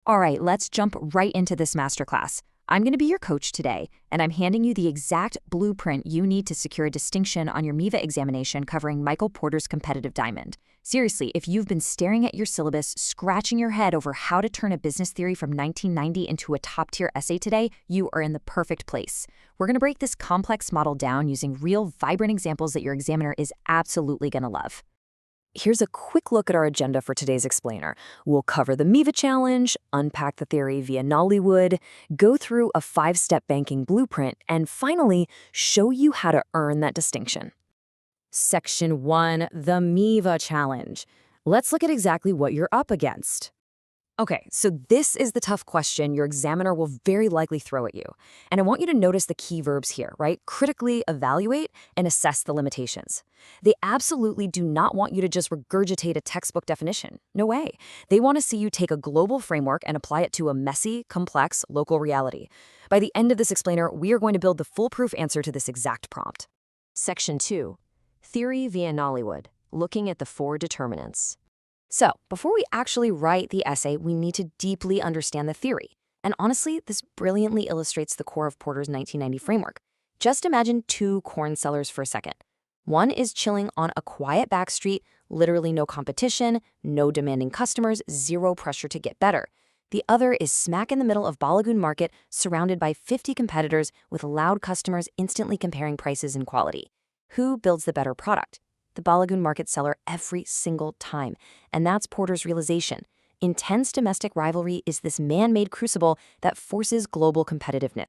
All right, let's jump right into this masterclass. I'm going to be your coach today, and I'm handing you the exact blueprint you need to secure a distinction on your MIVA examination covering Michael Porter's competitive diamond. Seriously, if you've been staring at your syllabus, scratching your head over how to turn a business theory from 1990 into a top-tier essay today, you are in the perfect place. We're going to break this complex model down using real, vibrant examples that your examiner is absolutely going to love. Here's a quick look at our agenda for today's explainer. We'll cover the MIVA challenge, unpack the theory via Nollywood, go through a 5-step banking blueprint, and finally, show you how to earn that distinction. Section 1, the MIVA challenge. Let's look at exactly what you're up against. Okay, so this is the tough question your examiner will very likely throw at you. And I want you to notice the key verbs here, right? Critically evaluate and assess the limitations. They absolutely do not want you to just regurgitate a textbook definition. No way. They want to see you take a global framework and apply it to a messy, complex, local reality. By the end of this explainer, we are going to build the foolproof answer to this exact prompt. Section 2, Theory via Nollywood, looking at the 4 determinants. So, before we actually write the essay, we need to deeply understand the theory. And honestly, this brilliantly illustrates the core of Porter's 1990 framework. Just imagine 2 corn sellers for a second. One is chilling on a quiet back street, literally no competition, no demanding customers, zero pressure to get better. The other is smack in the middle of Balagoon Market, surrounded by 50 competitors with loud customers instantly comparing prices and quality. Who builds the better product? The Balagoon Market seller every single time. And that's Porter's realization. Intense domestic rivalry is this man-made crucible that forces global competitiveness.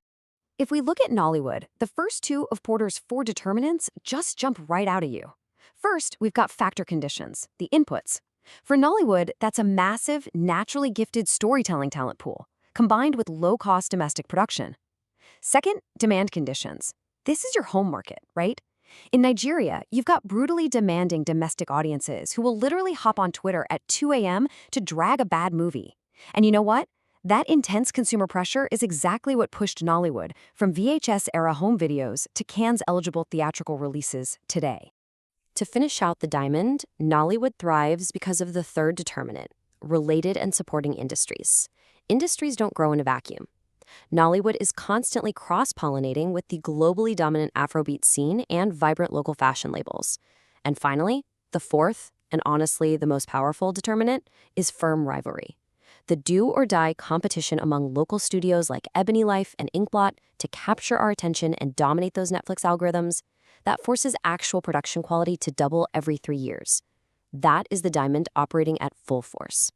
If we look at Nollywood, the first 2 of Porter's 4 determinants just jump right out at you. First, we've got factor conditions, the inputs. For Nollywood, that's a massive, naturally gifted storytelling talent pool, combined with low-cost domestic production. Second, demand conditions. This is your home market, right? In Nigeria, you've got brutally demanding domestic audiences who will literally hop on Twitter at 2 a.m. to drag a bad movie. And you know what? That intense consumer pressure is exactly what pushed Nollywood from VHS-era home videos to Cannes-eligible theatrical releases today. To finish out the diamond, Nollywood thrives because of the 3rd determinant, related and supporting industries. Industries don't grow in a vacuum. Nollywood is constantly cross-pollinating with the globally dominant Afrobeat scene and vibrant local fashion labels. And finally, the 4th, and honestly the most powerful determinant, is firm rivalry. The do-or-die competition among local studios like Ebony Life and Inkblot to capture our attention and dominate those Netflix algorithms, that forces actual production quality to double every 3 years. That is the diamond operating at full force.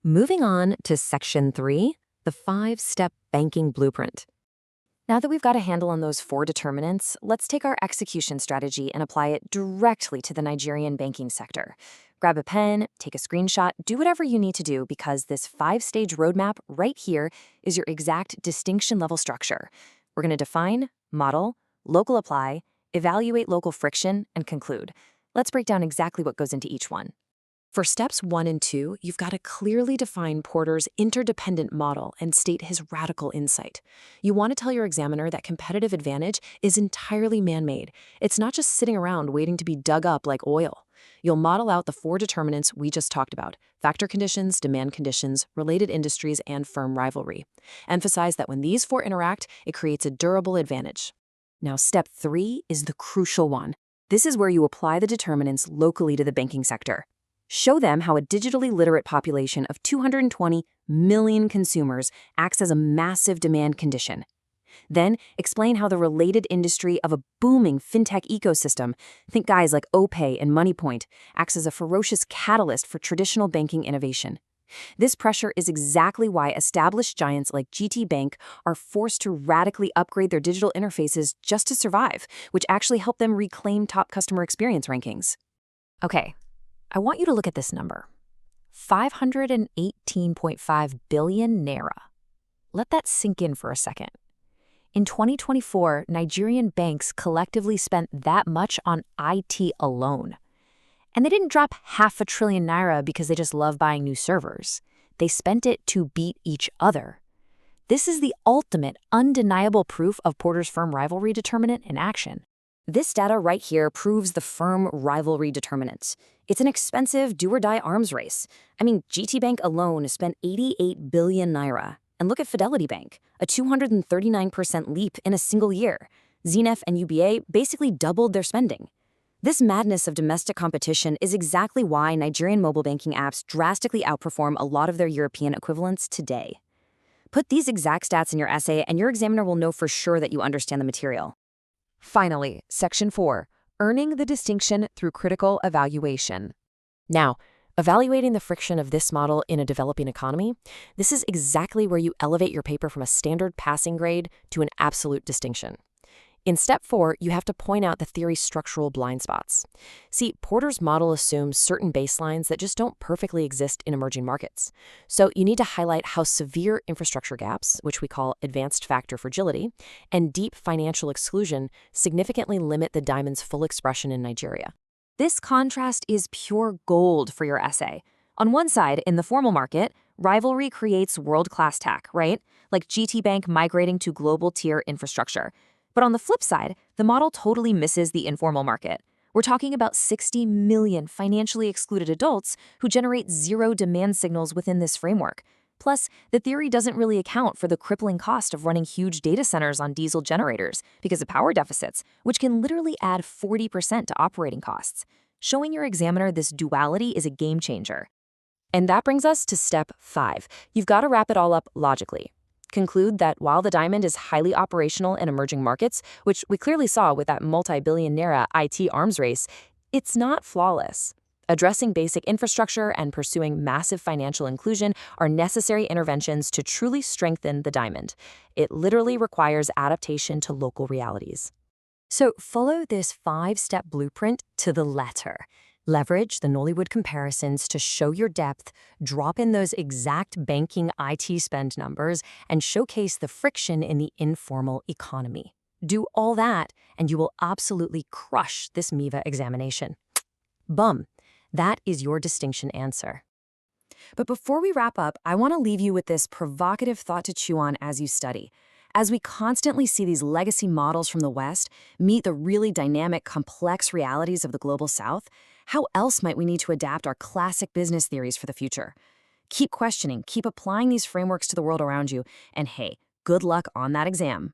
Moving on to Section 3, the 5-step banking blueprint. Now that we've got a handle on those 4 determinants, let's take our execution strategy and apply it directly to the Nigerian banking sector. Grab a pen, take a screenshot, do whatever you need to do because this 5-stage roadmap right here is your exact distinction-level structure. We're going to define, model, local apply, evaluate local friction, and conclude. Let's break down exactly what goes into each one. For steps 1 and 2, you've got to clearly define Porter's interdependent model and state his radical insight. You want to tell your examiner that competitive advantage is entirely man-made. It's not just sitting around waiting to be dug up like oil. You'll model out the 4 determinants we just talked about: factor conditions, demand conditions, related industries, and firm rivalry. Emphasize that when these 4 interact, it creates a durable advantage. Now, step 3 is the crucial one. This is where you apply the determinants locally to the banking sector. Show them how a digitally literate population of 220 million consumers acts as a massive demand condition. Then, explain how the related industry of a booming fintech ecosystem, think guys like OPay and MoneyPoint, acts as a ferocious catalyst for traditional banking innovation. This pressure is exactly why established giants like GTBank are forced to radically upgrade their digital interfaces just to survive, which actually help them reclaim top customer experience rankings. Okay. I want you to look at this number, 518.5 billion naira. Let that sink in for a second. In 2024, Nigerian banks collectively spent that much on IT alone. And they didn't drop 500 billion naira because they just love buying new servers. They spent it to beat each other. This is the ultimate, undeniable proof of Porter's firm rivalry determinant in action. This data right here proves the firm rivalry determinant. It's an expensive do-or-die arms race. I mean, GT Bank alone spent 88 billion naira. And look at Fidelity Bank, a 239% leap in a single year. Zenef and UBA basically doubled their spending. This madness of domestic competition is exactly why Nigerian mobile banking apps drastically outperform a lot of their European equivalents today. Put these exact stats in your essay, and your examiner will know for sure that you understand the material. Finally, Section 4, earning the distinction through critical evaluation. Now, evaluating the friction of this model in a developing economy, this is exactly where you elevate your paper from a standard passing grade to an absolute distinction. In Step 4, you have to point out the theory's structural blind spots. See, Porter's model assumes certain baselines that just don't perfectly exist in emerging markets. So you need to highlight how severe infrastructure gaps, which we call advanced factor fragility, and deep financial exclusion significantly limit the diamond's full expression in Nigeria. This contrast is pure gold for your essay. On one side, in the formal market, rivalry creates world-class tech, right? Like GT Bank migrating to global tier infrastructure. But on the flip side, the model totally misses the informal market. We're talking about 60 million financially excluded adults who generate zero demand signals within this framework. Plus, the theory doesn't really account for the crippling cost of running huge data centers on diesel generators because of power deficits, which can literally add 40% to operating costs. Showing your examiner this duality is a game changer. And that brings us to Step 5. You've got to wrap it all up logically. Conclude that while the diamond is highly operational in emerging markets, which we clearly saw with that multi-billion naira IT arms race, it's not flawless. Addressing basic infrastructure and pursuing massive financial inclusion are necessary interventions to truly strengthen the diamond. It literally requires adaptation to local realities. So follow this 5-step blueprint to the letter. Leverage the Nollywood comparisons to show your depth, drop in those exact banking IT spend numbers, and showcase the friction in the informal economy. Do all that, and you will absolutely crush this MIVA examination. Bum! That is your distinction answer. But before we wrap up, I want to leave you with this provocative thought to chew on as you study. As we constantly see these legacy models from the West meet the really dynamic, complex realities of the Global South, how else might we need to adapt our classic business theories for the future? Keep questioning, keep applying these frameworks to the world around you, and hey, good luck on that exam.